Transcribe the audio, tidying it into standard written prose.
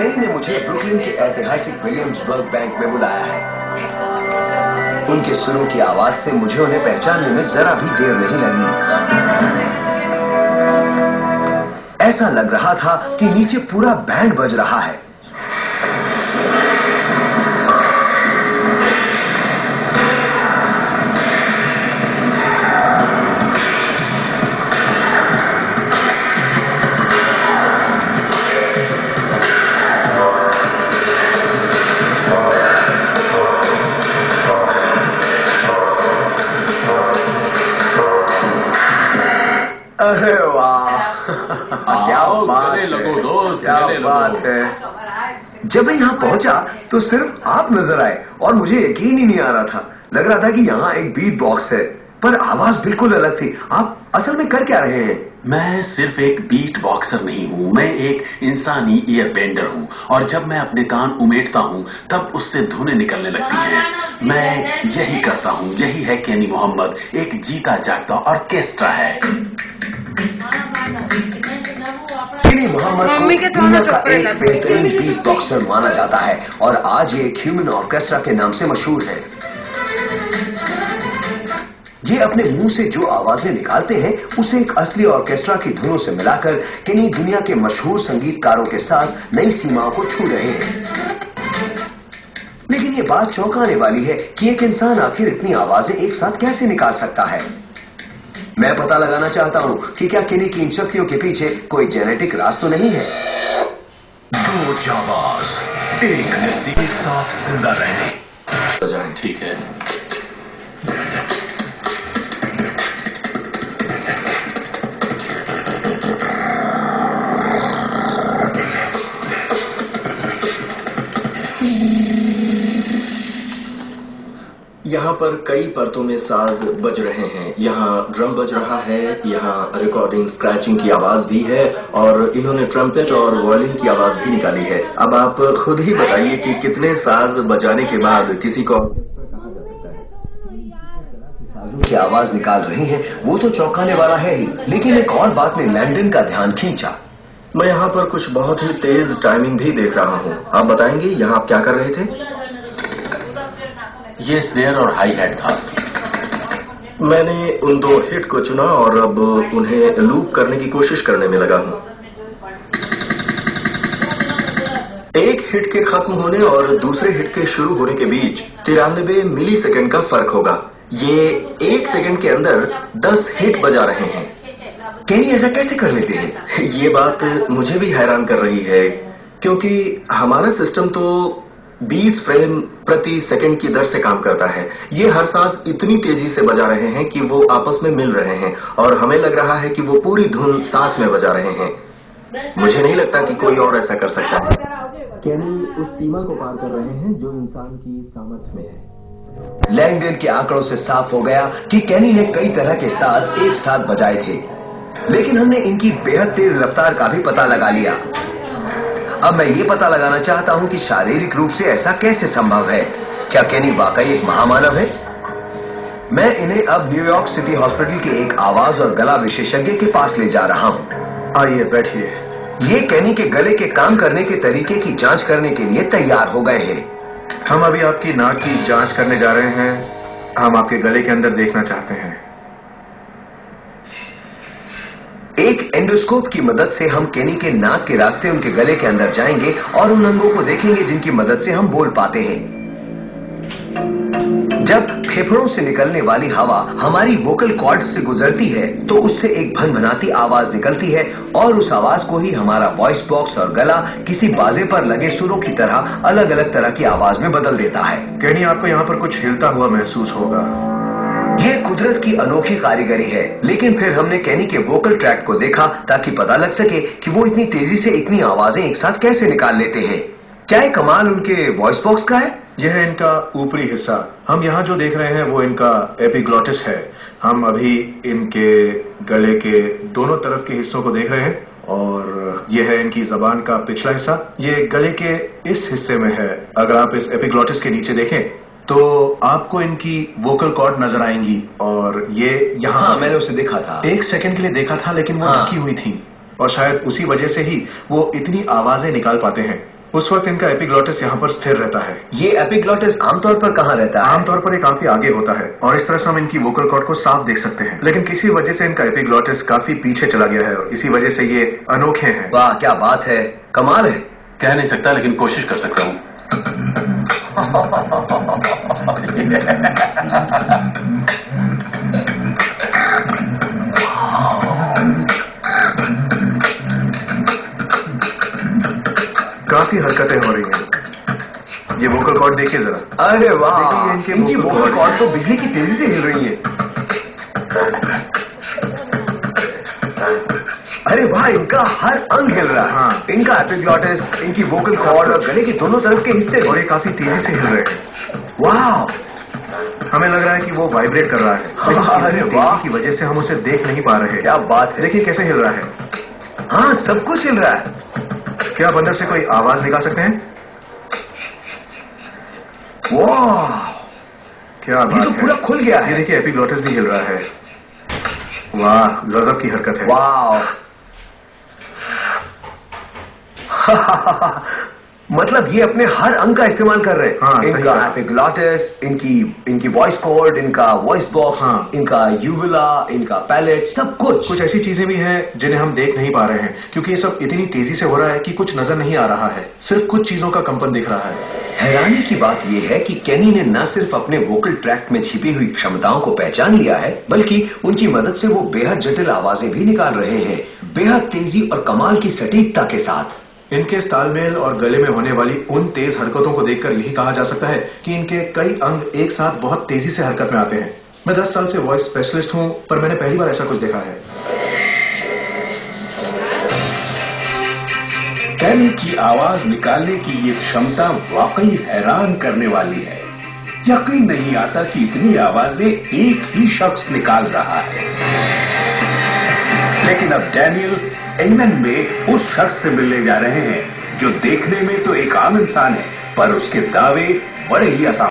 केनी ने मुझे ब्रुकलिन के ऐतिहासिक विलियम्सबर्ग बैंक में बुलाया है। उनके सुरों की आवाज से मुझे उन्हें पहचानने में जरा भी देर नहीं लगी। ऐसा लग रहा था कि नीचे पूरा बैंड बज रहा है। अरे वाह, क्या बात है। जब मैं यहाँ पहुंचा तो सिर्फ आप नजर आए और मुझे यकीन ही नहीं आ रहा था। लग रहा था कि यहाँ एक बीट बॉक्स है, पर आवाज बिल्कुल अलग थी। आप असल में कर क्या रहे हैं? मैं सिर्फ एक बीट बॉक्सर नहीं हूँ, मैं एक इंसानी ईयर बेंडर हूँ, और जब मैं अपने कान उमेटता हूँ तब उससे धुनें निकलने लगती हैं। मैं यही करता हूँ। यही है केनी मोहम्मद, एक जीता जागता ऑर्केस्ट्रा है। केनी मोहम्मद को दुनिया का एक बेहतरीन बीट बॉक्सर माना जाता है और आज ये एक ह्यूमन ऑर्केस्ट्रा के नाम से मशहूर है। ये अपने मुंह से जो आवाजें निकालते हैं उसे एक असली ऑर्केस्ट्रा की धुनों से मिलाकर केनी दुनिया के मशहूर संगीतकारों के साथ नई सीमाओं को छू रहे हैं। लेकिन ये बात चौंकाने वाली है कि एक इंसान आखिर इतनी आवाजें एक साथ कैसे निकाल सकता है। मैं पता लगाना चाहता हूं कि क्या केनी की इन शक्तियों के पीछे कोई जेनेटिक राज तो नहीं है। दो जाबाज एक नसीब एक साथ जिंदा रहने। ठीक है। यहाँ पर कई परतों में साज बज रहे हैं। यहाँ ड्रम बज रहा है, यहाँ रिकॉर्डिंग स्क्रैचिंग की आवाज भी है और इन्होंने ट्रम्पेट और वॉयलिन की आवाज भी निकाली है। अब आप खुद ही बताइए कि कितने साज बजाने के बाद किसी को कहा जा सकता है। की आवाज निकाल रहे हैं वो तो चौंकाने वाला है ही, लेकिन एक और बात ने लैंडन का ध्यान खींचा। मैं यहाँ पर कुछ बहुत ही तेज टाइमिंग भी देख रहा हूँ। आप बताएंगे यहाँ आप क्या कर रहे थे? ये स्नेयर और हाई हैट था। मैंने उन दो हिट को चुना और अब उन्हें लूप करने की कोशिश करने में लगा हूं। एक हिट के खत्म होने और दूसरे हिट के शुरू होने के बीच 93 मिली सेकेंड का फर्क होगा। ये एक सेकेंड के अंदर 10 हिट बजा रहे हैं। केनी ऐसा कैसे कर लेते हैं? ये बात मुझे भी हैरान कर रही है, क्योंकि हमारा सिस्टम तो 20 फ्रेम प्रति सेकंड की दर से काम करता है। ये हर सांस इतनी तेजी से बजा रहे हैं कि वो आपस में मिल रहे हैं और हमें लग रहा है कि वो पूरी धुन साथ में बजा रहे हैं। मुझे नहीं लगता कि कोई और ऐसा कर सकता है। केनी उस सीमा को पार कर रहे हैं जो इंसान की सामर्थ्य में है। लैंगडन के आंकड़ों से साफ हो गया कि केनी ने कई तरह के साज एक साथ बजाए थे, लेकिन हमने इनकी बेहद तेज रफ्तार का भी पता लगा लिया। अब मैं ये पता लगाना चाहता हूं कि शारीरिक रूप से ऐसा कैसे संभव है। क्या केनी वाकई एक महामानव है? मैं इन्हें अब न्यूयॉर्क सिटी हॉस्पिटल के एक आवाज और गला विशेषज्ञ के पास ले जा रहा हूं। आइए बैठिए। ये केनी के गले के काम करने के तरीके की जांच करने के लिए तैयार हो गए हैं। हम अभी आपकी नाक की जांच करने जा रहे हैं। हम आपके गले के अंदर देखना चाहते हैं। एक एंडोस्कोप की मदद से हम केनी के नाक के रास्ते उनके गले के अंदर जाएंगे और उन अंगों को देखेंगे जिनकी मदद से हम बोल पाते हैं। जब फेफड़ों से निकलने वाली हवा हमारी वोकल कॉर्ड्स से गुजरती है तो उससे एक भनभनाती आवाज निकलती है और उस आवाज को ही हमारा वॉइस बॉक्स और गला किसी बाजे पर लगे सुरों की तरह अलग अलग तरह की आवाज में बदल देता है। केनी, आपको यहाँ पर कुछ हिलता हुआ महसूस होगा। यह कुदरत की अनोखी कारीगरी है, लेकिन फिर हमने केनी के वोकल ट्रैक्ट को देखा ताकि पता लग सके कि वो इतनी तेजी से इतनी आवाजें एक साथ कैसे निकाल लेते हैं। क्या ये कमाल उनके वॉइस बॉक्स का है? यह है इनका ऊपरी हिस्सा। हम यहाँ जो देख रहे हैं वो इनका एपिग्लॉटिस है। हम अभी इनके गले के दोनों तरफ के हिस्सों को देख रहे हैं और यह है इनकी जबान का पिछला हिस्सा। ये गले के इस हिस्से में है। अगर आप इस एपिग्लॉटिस के नीचे देखें तो आपको इनकी वोकल कॉर्ड नजर आएंगी और ये यहाँ। हाँ, मैंने उसे देखा था। 1 सेकंड के लिए देखा था, लेकिन वो ढकी हुई थी और शायद उसी वजह से ही वो इतनी आवाजें निकाल पाते हैं। उस वक्त इनका एपिग्लॉटिस यहाँ पर स्थिर रहता है। ये एपिग्लॉटिस आमतौर पर कहाँ रहता है? आमतौर पर ये काफी आगे होता है और इस तरह से हम इनकी वोकल कॉर्ड को साफ देख सकते हैं, लेकिन किसी वजह से इनका एपिग्लॉटिस काफी पीछे चला गया है और इसी वजह से ये अनोखे हैं। वाह, क्या बात है, कमाल है। कह नहीं सकता लेकिन कोशिश कर सकता हूं। काफी हरकतें हो रही हैं। ये वोकल कॉर्ड देखिए जरा। अरे वाह, देखिए इनकी वोकल कॉर्ड तो बिजली की तेजी से हिल रही है। अरे वाह, इनका हर अंग हिल रहा है। हाँ। इनका एपिग्लॉटिस, इनकी वोकल कॉर्ड और गले की दोनों तरफ के हिस्से, और ये काफी तेजी से हिल रहे हैं। वाह, हमें लग रहा है कि वो वाइब्रेट कर रहा है, लेकिन अरे इतनी वाह। तेजी की वजह से हम उसे देख नहीं पा रहे। क्या बात है। देखिए कैसे हिल रहा है। हाँ, सब कुछ हिल रहा है। क्या आप अंदर से कोई आवाज निकाल सकते हैं? वाह, क्या ये बात तो है। पूरा खुल गया ये है। देखिए एपिग्लॉटिस भी हिल रहा है। वाह, गजब की हरकत है। वाह मतलब ये अपने हर अंग का इस्तेमाल कर रहे हैं। हाँ, सही इनका कहा। एपिग्लॉटिस, इनकी वॉइस कॉर्ड, इनका वॉइस बॉक्स, हाँ। इनका यूविला, इनका पैलेट, सब कुछ। कुछ ऐसी चीजें भी हैं जिन्हें हम देख नहीं पा रहे हैं क्योंकि ये सब इतनी तेजी से हो रहा है कि कुछ नजर नहीं आ रहा है, सिर्फ कुछ चीजों का कंपन दिख रहा है। हैरानी की बात यह है कि केनी ने न सिर्फ अपने वोकल ट्रैक्ट में छिपी हुई क्षमताओं को पहचान लिया है, बल्कि उनकी मदद से वो बेहद जटिल आवाजें भी निकाल रहे हैं, बेहद तेजी और कमाल की सटीकता के साथ। इनके इस तालमेल और गले में होने वाली उन तेज हरकतों को देखकर यही कहा जा सकता है कि इनके कई अंग एक साथ बहुत तेजी से हरकत में आते हैं। मैं 10 साल से वॉइस स्पेशलिस्ट हूं, पर मैंने पहली बार ऐसा कुछ देखा है। केनी की आवाज निकालने की ये क्षमता वाकई हैरान करने वाली है। यकीन नहीं आता कि इतनी आवाजें एक ही शख्स निकाल रहा है। लेकिन अब डैनियल इंग्लैंड में उस शख्स से मिलने जा रहे हैं जो देखने में तो एक आम इंसान है, पर उसके दावे बड़े ही आसान